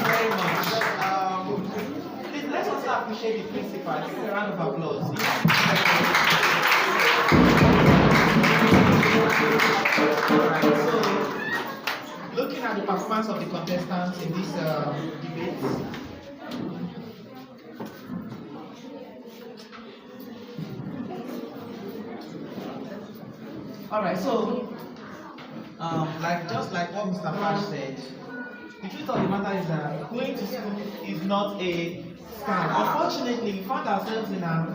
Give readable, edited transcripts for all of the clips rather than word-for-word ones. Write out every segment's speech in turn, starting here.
very much. Please, let's also appreciate the principal. Give a round of applause. Alright, so looking at the performance of the contestants in this debate. Alright, so just like what Mr. Fash said, the truth of the matter is that going to school is not a scam. Unfortunately, we found ourselves in an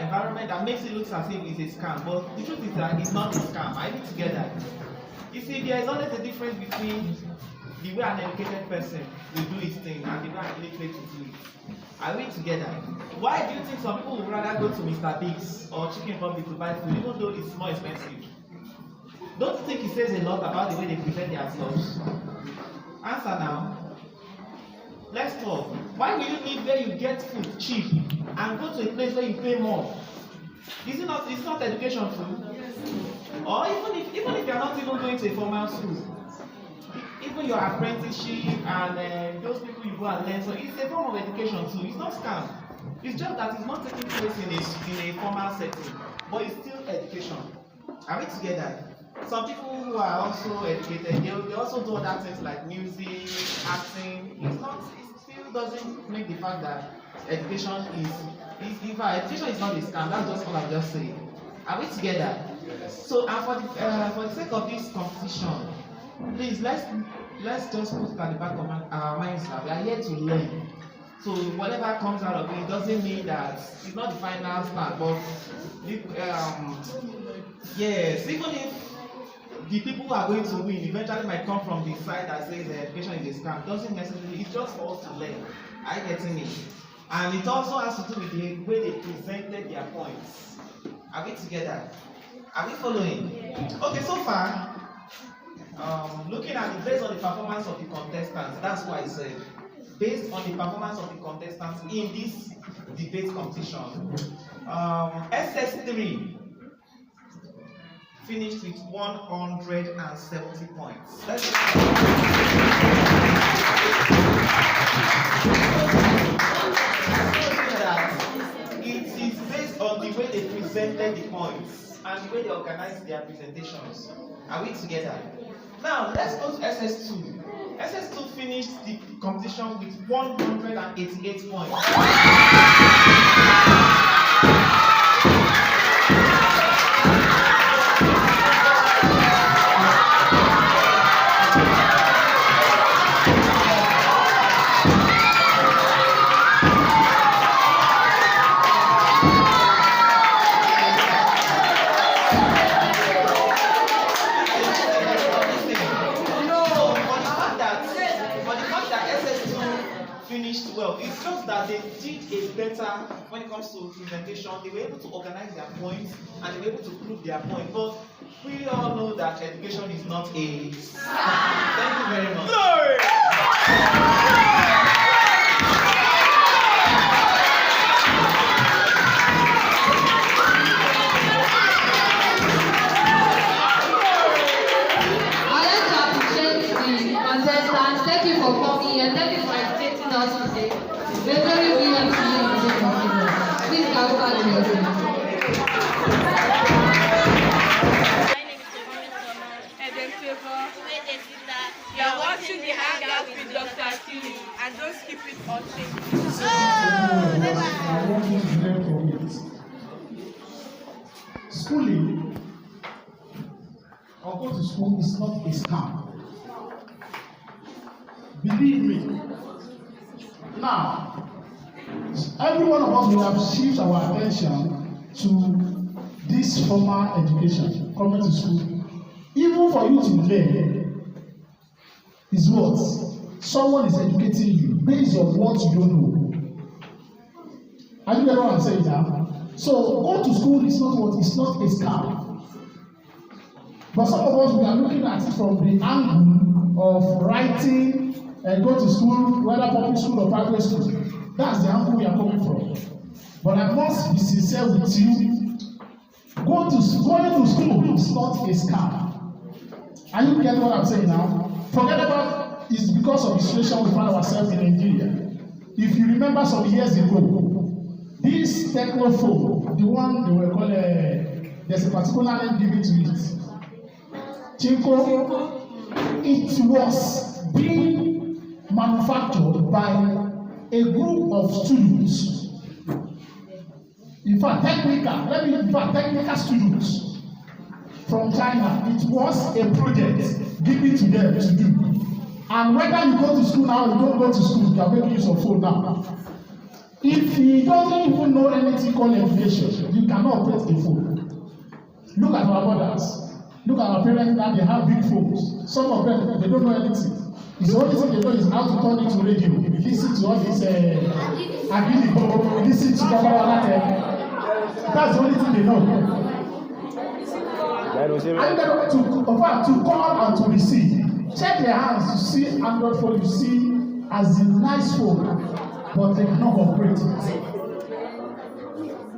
environment that makes it look as if it's a scam, but the truth is that it's not a scam. I need to get that. You see, there is always a difference between the way an educated person will do his thing and the way an illiterate will do it. Are we together? Why do you think some people would rather go to Mr. Biggs or Chicken Republic to buy food, even though it's more expensive? Don't you think it says a lot about the way they present themselves? Answer now. Let's talk. Why will you live where you get food cheap and go to a place where you pay more? Is it not? It's not education food. Or even if you're not even going to a formal school, even your apprenticeship and those people you go and learn, so it's a form of education too. It's not scam. It's just that it's not taking place in a formal setting, but it's still education. Are we together? Some people who are also educated, they also do other things like music, acting. It still doesn't make the fact that education is education is not a scam. That's just all I'm just saying. Are we together? So, and for the sake of this competition, please let's just put it at the back of our minds now. We are here to learn. So whatever comes out of it doesn't mean that it's not the final stand, but yes, even if the people who are going to win eventually might come from the side that says education is a scam, doesn't necessarily. It's just for us to learn. Are you getting me? And it also has to do with the way they presented their points. Are we together? Are we following? Okay, so far, looking at it based on the performance of the contestants, that's why I said, based on the performance of the contestants in this debate competition, SS3 finished with 170 points. It is based on the way they presented the points and the way they organized their presentations. Are we together? Now let's go to SS2. SS2 finished the competition with 188 points. It's just that they did a better when it comes to presentation. They were able to organize their points and they were able to prove their point. But we all know that education is not a scam. Thank you very much. I'd like to appreciate the contestants. Thank you for coming and thank you for educating us today. We're very willing to you in the name of Jesus. Please go over to yourself. My name is Eden Favor. You are watching the Hangout with Dr. Akili and don't skip it or change it. Schooling or go to school is not a scam. Believe me. Now, every one of us will have shifted our attention to this formal education, coming to school. Even for you to learn is what? Someone is educating you based on what you don't know. Are you getting what I'm saying now? So, go to school is not what? It's not a scam. But some of us, we are looking at it from the angle of writing and go to school, whether public school or private school. That's the angle we are coming from. But I must be sincere with you. Going to school not a scam. Are you getting what I'm saying now? Forget about it's because of the situation we find ourselves in Nigeria. If you remember some years ago, this technophone, the one they were called, there's a particular name given to it, Chinko, it was being manufactured by a group of students. In fact, technical students from China. It was a project given to them to do. And whether you go to school now or you don't go to school, you can make use of phone now. If you don't even know anything called education, you cannot operate a phone. Look at our mothers. Look at our parents now, they have big phones. Some of them, they don't know anything. The only thing they know is how to turn it to radio. Listen to all this Akili, listen to Baba. That's the only thing they know. And to call and to receive. Check their hands, you see Android phone, you see as a nice phone, but they cannot operate it.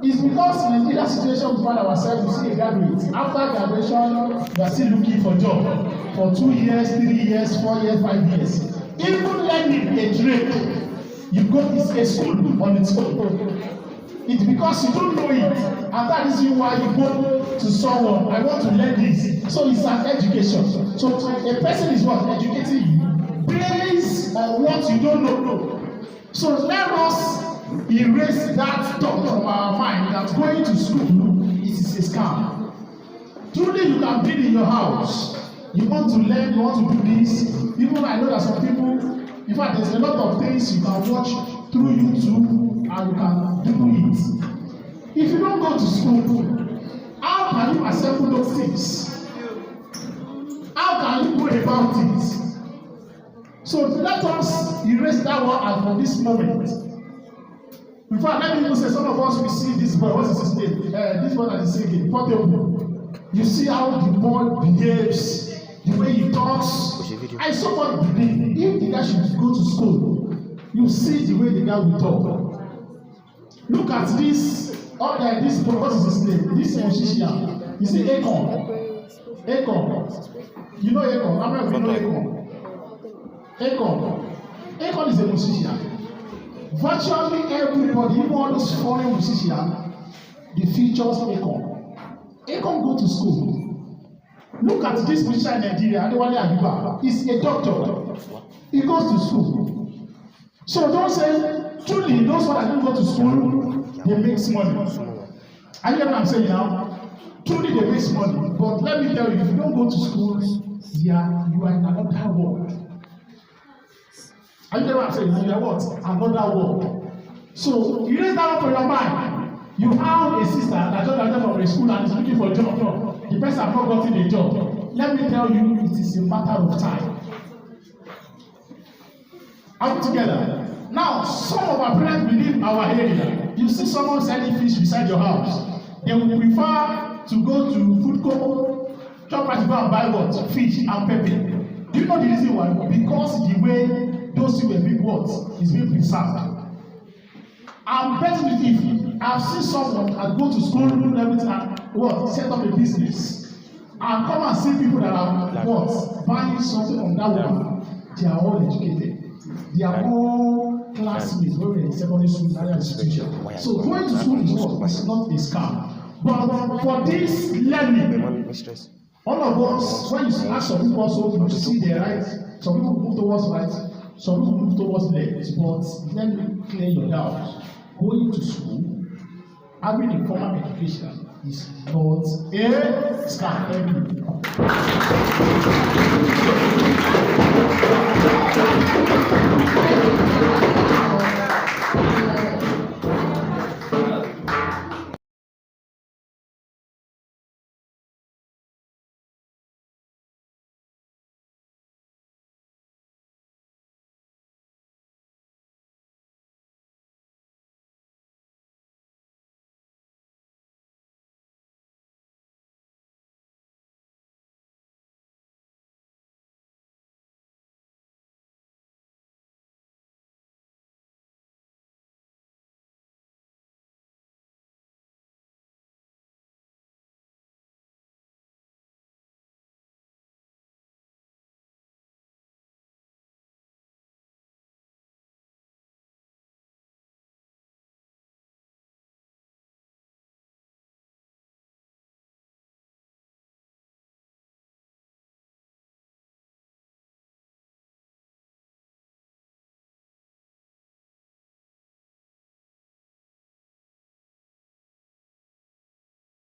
It's because in Nigeria situation we find ourselves, you see a graduate. After graduation, we are still looking for job for 2 years, 3 years, 4 years, 5 years. Even learning a trade, you go to a school on its own. It's because you don't know it, and that is why you go to someone. I want to learn this. So it's an education. So a person is what educating you based on what you don't know. So let us erase that thought from our mind that going to school is a scam. Truly, you can build in your house. You want to learn, you want to do this. Even I know that some people, in fact, there's a lot of things you can watch through YouTube and you can do it. If you don't go to school, how can you assemble those things? How can you go about it? So let us erase that one and from this moment. In fact, let me even say some of us will see this boy, what's his name? This boy that is singing, Portable. You see how the boy behaves, the way he talks. I so much believe if the guy should go to school, you see the way the guy will talk. Look at this, this what is his name? This musician. You see Akon. You know Akon. How many of you know Akon? Akon is a musician. Virtually everybody, even all those foreign musicians, they features Akon. Akon go to school. Look at this musician in Nigeria, Adewale Aduba. He's a doctor. He goes to school. So don't say, truly, those that don't go to school, they make money. I hear what I'm saying now. Truly, they make money. But let me tell you, if you don't go to school, you are in another world. I hear what I'm saying. You are what? Another world. So, you raise that up for your mind. You have a sister that just graduated from a school and is looking for a job. The person has not gotten a job. Let me tell you, it is a matter of time. Are we together? Now, some of our parents believe our area. You see someone selling fish beside your house. They will prefer to go to food court, chop and go and buy what? Fish and pepper. Do you know the reason why? Because the way those two were being what is being preserved. I'm betting if I've seen someone that go to school, everything, and what set up a business, and come and see people that are what buying something on that one, they are all educated. They are all classmates when we're in secondary school, higher institution. So going to school is what? It's not a scam. But for this learning, all of us, when you ask some people also, you see their right, some people move towards right, some people move towards left. But let me clear your doubt. Going to school, having a formal education is not a scam.